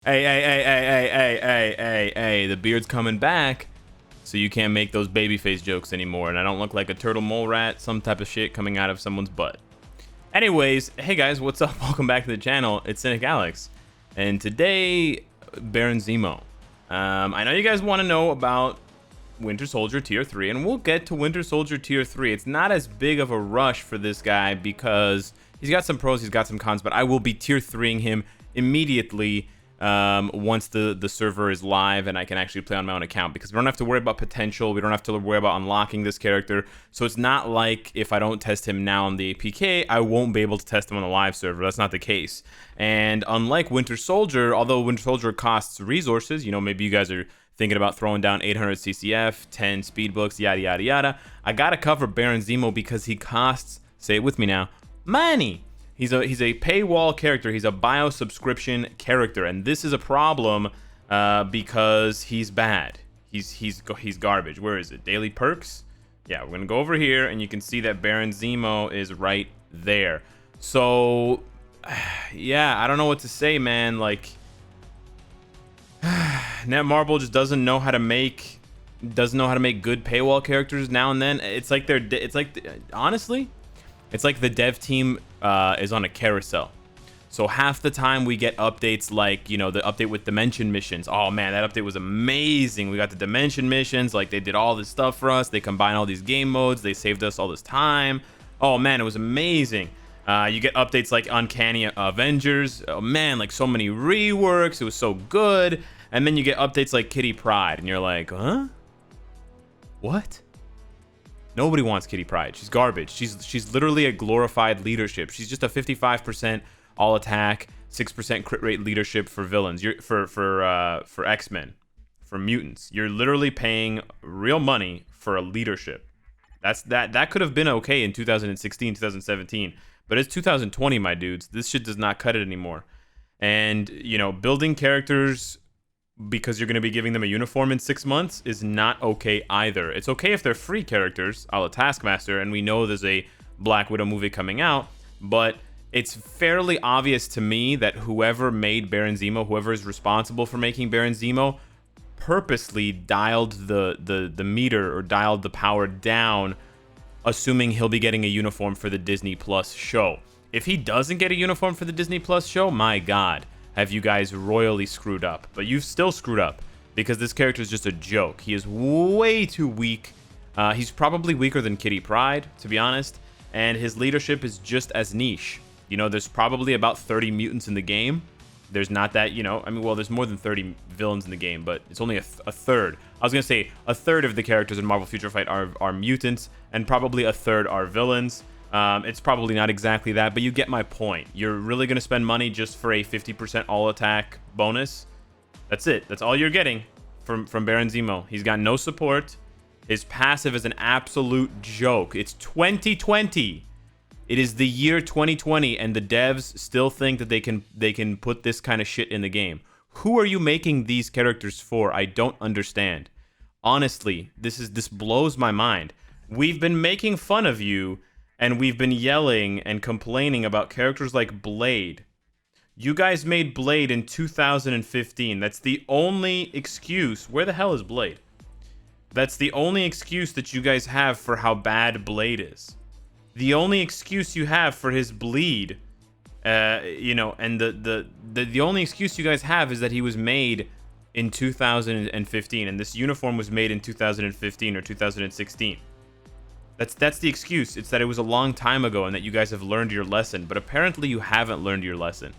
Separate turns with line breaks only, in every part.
Hey, the beard's coming back, so you can't make those babyface jokes anymore, and I don't look like a turtle mole rat, some type of shit coming out of someone's butt. Anyways, hey guys, what's up? Welcome back to the channel. It's Cynicalex, and today, Baron Zemo. I know you guys want to know about Winter Soldier Tier 3, and we'll get to Winter Soldier Tier 3. It's not as big of a rush for this guy because he's got some pros, he's got some cons, but I will be Tier 3ing him immediately once the server is live and I can actually play on my own account, because we don't have to worry about potential, we don't have to worry about unlocking this character. So it's not like if I don't test him now on the APK, I won't be able to test him on the live server. That's not the case. And unlike Winter Soldier, although Winter Soldier costs resources, you know, maybe you guys are thinking about throwing down 800 CCF, 10 speed books, yada yada yada, I gotta cover Baron Zemo because he costs, say it with me now, money. He's a paywall character. He's a bio subscription character, and this is a problem because he's bad. He's garbage. Where is it? Daily perks. Yeah, we're gonna go over here, and you can see that Baron Zemo is right there. So, yeah, I don't know what to say, man. Like, Netmarble just doesn't know how to make good paywall characters now and then. It's like honestly, it's like the dev team is on a carousel. So half the time we get updates like, you know, the update with Dimension missions. Oh man, that update was amazing. We got the Dimension missions, like they did all this stuff for us. They combined all these game modes. They saved us all this time. Oh man, it was amazing. You get updates like Uncanny Avengers. Oh man, like so many reworks. It was so good. And then you get updates like Kitty Pryde, and you're like, huh? What? Nobody wants Kitty Pryde. She's garbage. She's literally a glorified leadership. She's just a 55% all attack, 6% crit rate leadership for villains. For X-Men, for mutants. You're literally paying real money for a leadership. That could have been okay in 2016, 2017, but it's 2020, my dudes. This shit does not cut it anymore. And you know, building characters because you're going to be giving them a uniform in 6 months is not okay either. It's okay if they're free characters, a la Taskmaster, and we know there's a Black Widow movie coming out, but it's fairly obvious to me that whoever made Baron Zemo, whoever is responsible for making Baron Zemo, purposely dialed the meter or dialed the power down, assuming he'll be getting a uniform for the Disney Plus show. If he doesn't get a uniform for the Disney Plus show, my God, have you guys royally screwed up. But you've still screwed up because this character is just a joke. He is way too weak. He's probably weaker than Kitty Pryde, to be honest, and his leadership is just as niche. You know, there's probably about 30 mutants in the game. There's not that, you know, I mean, well, there's more than 30 villains in the game, but it's only a third. I was going to say a third of the characters in Marvel Future Fight are mutants, and probably a third are villains. It's probably not exactly that, but you get my point. You're really going to spend money just for a 50% all attack bonus? That's it. That's all you're getting from Baron Zemo. He's got no support. His passive is an absolute joke. It's 2020. It is the year 2020, and the devs still think that they can put this kind of shit in the game. Who are you making these characters for? I don't understand. Honestly, this blows my mind. We've been making fun of you, and we've been yelling and complaining about characters like Blade. You guys made Blade in 2015. That's the only excuse. Where the hell is Blade? That's the only excuse that you guys have for how bad Blade is. The only excuse you have for his bleed, you know, and the only excuse you guys have is that he was made in 2015, and this uniform was made in 2015 or 2016. That's the excuse. It's that it was a long time ago and that you guys have learned your lesson, but apparently you haven't learned your lesson.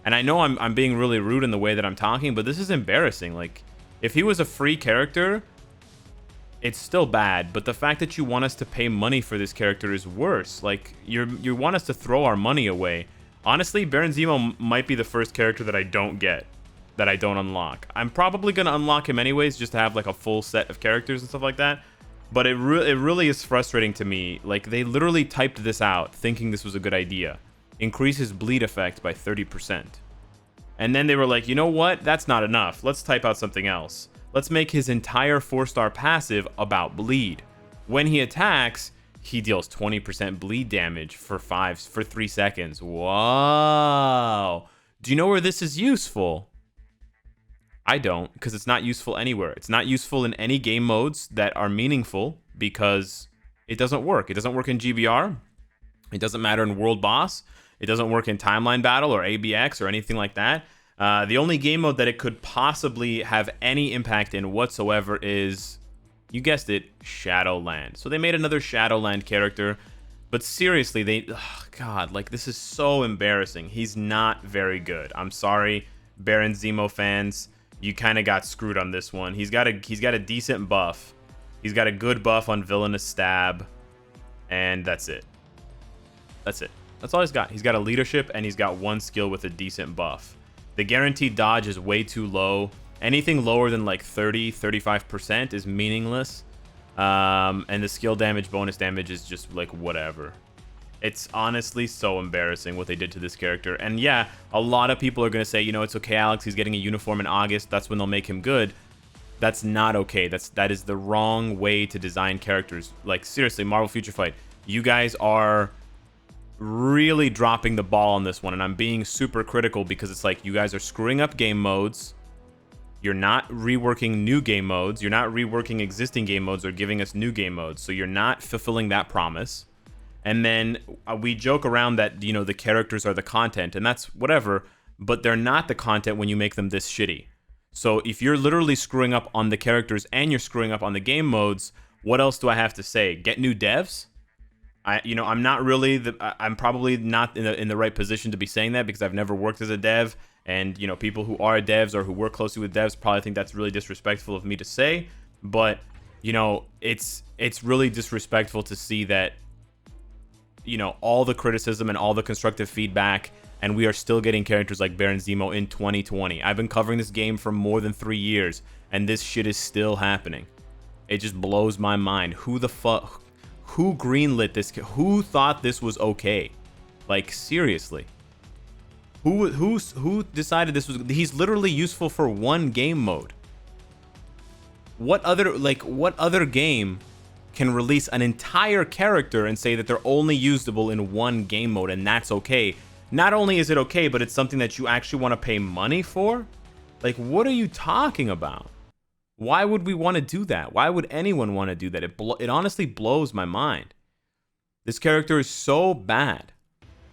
And I know I'm being really rude in the way that I'm talking, but this is embarrassing. Like, if he was a free character, it's still bad, but the fact that you want us to pay money for this character is worse. Like, you want us to throw our money away. Honestly, Baron Zemo might be the first character that I don't get, that I don't unlock. I'm probably going to unlock him anyways, just to have like a full set of characters and stuff like that. But it really is frustrating to me. Like, they literally typed this out thinking this was a good idea. Increase his bleed effect by 30%. And then they were like, you know what? That's not enough. Let's type out something else. Let's make his entire 4-star passive about bleed. When he attacks, he deals 20% bleed damage for 3 seconds. Wow. Do you know where this is useful? I don't, because it's not useful anywhere. It's not useful in any game modes that are meaningful because it doesn't work. It doesn't work in GBR. It doesn't matter in World Boss. It doesn't work in Timeline Battle or ABX or anything like that. The only game mode that it could possibly have any impact in whatsoever is, you guessed it, Shadowland. So they made another Shadowland character. But seriously, God, like, this is so embarrassing. He's not very good. I'm sorry, Baron Zemo fans. You kind of got screwed on this one. He's got a decent buff. He's got a good buff on Villainous Stab. And that's it. That's it. That's all he's got. He's got a leadership, and he's got one skill with a decent buff. The guaranteed dodge is way too low. Anything lower than like 35% is meaningless. And the skill damage, bonus damage is just like whatever. It's honestly so embarrassing what they did to this character. And yeah, a lot of people are going to say, you know, it's okay, Alex, he's getting a uniform in August. That's when they'll make him good. That's not okay. That is the wrong way to design characters. Like, seriously, Marvel Future Fight, you guys are really dropping the ball on this one. And I'm being super critical because it's like, you guys are screwing up game modes. You're not reworking new game modes. You're not reworking existing game modes or giving us new game modes. So you're not fulfilling that promise. And then we joke around that, you know, the characters are the content, and that's whatever, but they're not the content when you make them this shitty. So if you're literally screwing up on the characters and you're screwing up on the game modes, what else do I have to say? Get new devs? I'm not really I'm probably not in the right position to be saying that because I've never worked as a dev. And, you know, people who are devs or who work closely with devs probably think that's really disrespectful of me to say. But, you know, it's really disrespectful to see that, you know, all the criticism and all the constructive feedback, and we are still getting characters like Baron Zemo in 2020. I've been covering this game for more than 3 years, and this shit is still happening. It just blows my mind. Who greenlit this? Who thought this was okay? Like, seriously. Who decided this was... He's literally useful for one game mode. What other game can release an entire character and say that they're only usable in one game mode, and that's okay? Not only is it okay, but it's something that you actually want to pay money for? Like, what are you talking about? Why would we want to do that? Why would anyone want to do that? It honestly blows my mind. This character is so bad.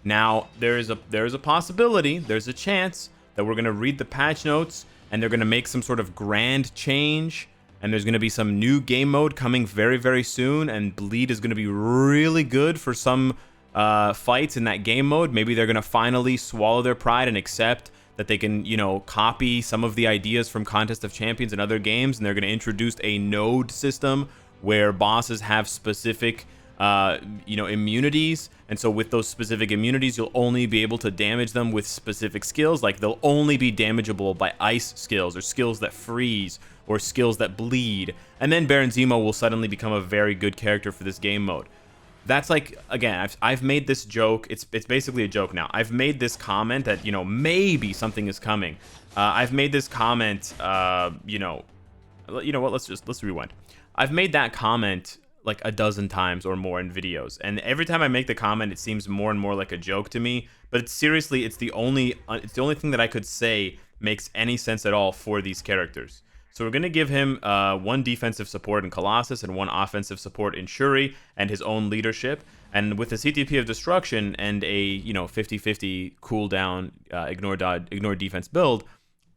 Now, there is a possibility, there's a chance that we're going to read the patch notes and they're going to make some sort of grand change, and there's going to be some new game mode coming very, very soon, and Bleed is going to be really good for some fights in that game mode. Maybe they're going to finally swallow their pride and accept that they can, you know, copy some of the ideas from Contest of Champions and other games, and they're going to introduce a node system where bosses have specific immunities, and so with those specific immunities you'll only be able to damage them with specific skills. Like, they'll only be damageable by ice skills or skills that freeze or skills that bleed, and then Baron Zemo will suddenly become a very good character for this game mode. That's like, again, I've made this joke. It's basically a joke now. I've made this comment that, you know, maybe something is coming. I've made this comment, you know what, let's rewind. I've made that comment like a dozen times or more in videos, and every time I make the comment it seems more and more like a joke to me, but it's the only thing that I could say makes any sense at all for these characters. So we're going to give him one defensive support in Colossus and one offensive support in Shuri and his own leadership, and with a CTP of Destruction and a, you know, 50-50 cooldown ignore defense build,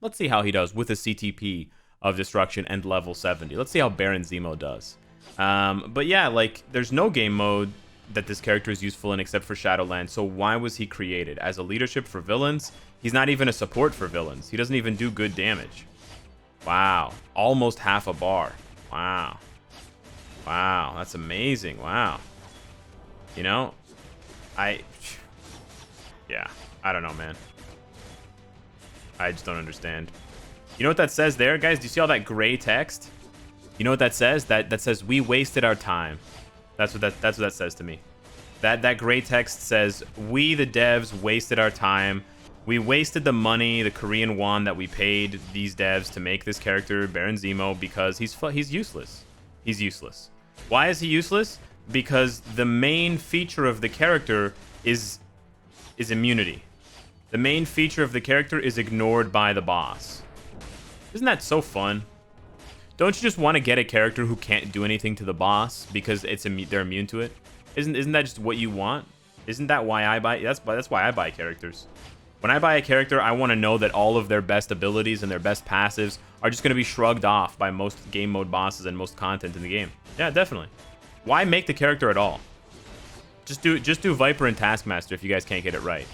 let's see how he does with a CTP of Destruction and level 70. Let's see how Baron Zemo does. But yeah, like, there's no game mode that this character is useful in except for Shadowland, so why was he created? As a leadership for villains? He's not even a support for villains. He doesn't even do good damage. Wow. Almost half a bar. Wow. Wow, that's amazing. Wow. You know, yeah, I don't know, man. I just don't understand. You know what that says there, guys? Do you see all that gray text? You know what that says? That says we wasted our time. That's what that says to me. That gray text says we, the devs, wasted our time. We wasted the money, the Korean won that we paid these devs to make this character Baron Zemo, because he's useless. He's useless. Why is he useless? Because the main feature of the character is immunity. The main feature of the character is ignored by the boss. Isn't that so fun? Don't you just want to get a character who can't do anything to the boss because they're immune to it? Isn't that just what you want? Isn't that why I buy? That's why I buy characters. When I buy a character, I want to know that all of their best abilities and their best passives are just going to be shrugged off by most game mode bosses and most content in the game. Yeah, definitely. Why make the character at all? Just do Viper and Taskmaster if you guys can't get it right.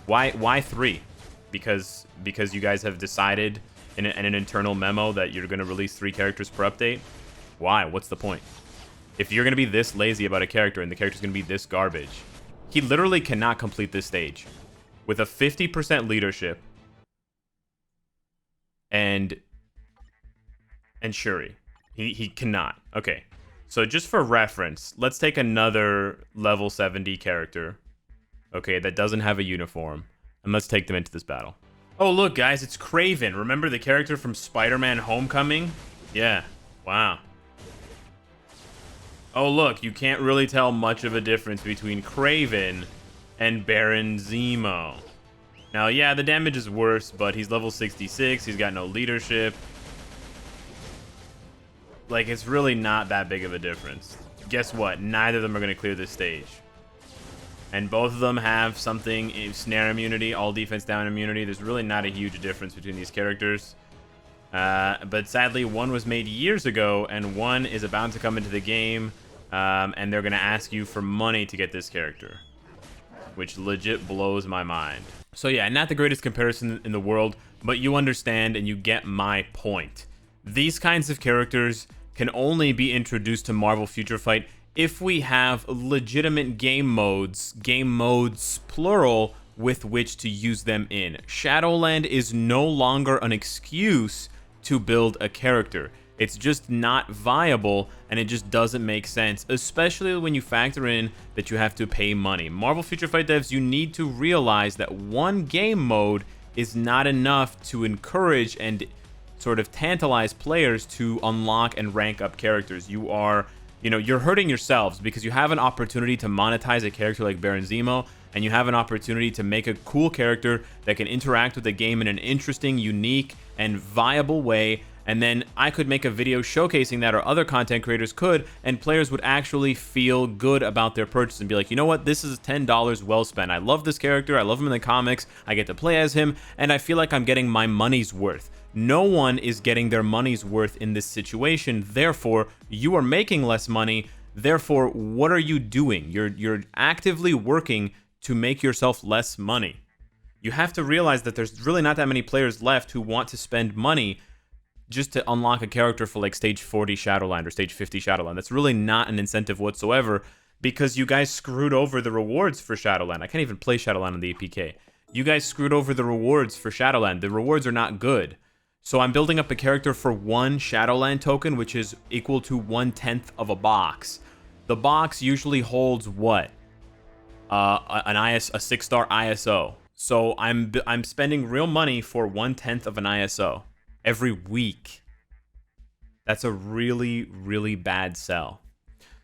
Why 3? Because you guys have decided in an internal memo that you're going to release 3 characters per update? Why? What's the point? If you're going to be this lazy about a character and the character's going to be this garbage, he literally cannot complete this stage with a 50% leadership and Shuri. He cannot. Okay. So just for reference, let's take another level 70 character, okay, that doesn't have a uniform, and let's take them into this battle. Oh, look, guys, it's Kraven. Remember the character from Spider-Man Homecoming? Yeah. Wow. Oh, look, you can't really tell much of a difference between Kraven and Baron Zemo. Now, yeah, the damage is worse, but he's level 66. He's got no leadership. Like, it's really not that big of a difference. Guess what? Neither of them are going to clear this stage. And both of them have something, snare immunity, all defense down immunity. There's really not a huge difference between these characters. But sadly, one was made years ago, and one is about to come into the game, and they're going to ask you for money to get this character, which legit blows my mind. So yeah, not the greatest comparison in the world, but you understand and you get my point. These kinds of characters can only be introduced to Marvel Future Fight if we have legitimate game modes plural, with which to use them in. Shadowland is no longer an excuse to build a character. It's just not viable, and it just doesn't make sense, especially when you factor in that you have to pay money. Marvel Future Fight devs, you need to realize that one game mode is not enough to encourage and sort of tantalize players to unlock and rank up characters. You're hurting yourselves because you have an opportunity to monetize a character like Baron Zemo, and you have an opportunity to make a cool character that can interact with the game in an interesting, unique, and viable way. And then I could make a video showcasing that, or other content creators could, and players would actually feel good about their purchase and be like, you know what, this is $10 well spent. I love this character, I love him in the comics, I get to play as him, and I feel like I'm getting my money's worth. No one is getting their money's worth in this situation, therefore, you are making less money, therefore, what are you doing? You're actively working to make yourself less money. You have to realize that there's really not that many players left who want to spend money just to unlock a character for like stage 40 Shadowland or stage 50 Shadowland. That's really not an incentive whatsoever, because you guys screwed over the rewards for Shadowland. I can't even play Shadowland on the APK. You guys screwed over the rewards for Shadowland. The rewards are not good. So I'm building up a character for 1 Shadowland token, which is equal to 1/10 of a box. The box usually holds what? A 6-star ISO. So I'm spending real money for 1/10 of an ISO every week. That's a really, really bad sell.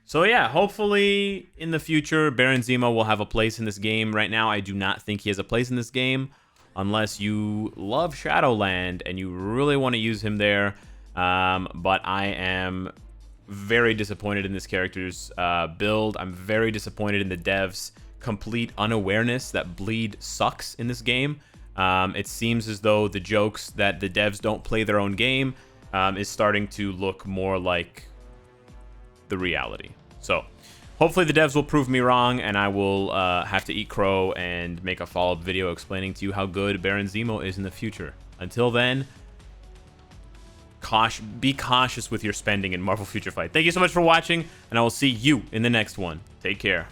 So yeah, hopefully in the future, Baron Zemo will have a place in this game. Right now, I do not think he has a place in this game, unless you love Shadowland and you really want to use him there. But I am very disappointed in this character's build. I'm very disappointed in the devs' complete unawareness that bleed sucks in this game. It seems as though the jokes that the devs don't play their own game is starting to look more like the reality. So hopefully the devs will prove me wrong, and I will have to eat crow and make a follow-up video explaining to you how good Baron Zemo is in the future. Until then, be cautious with your spending in Marvel Future Fight. Thank you so much for watching, and I will see you in the next one. Take care.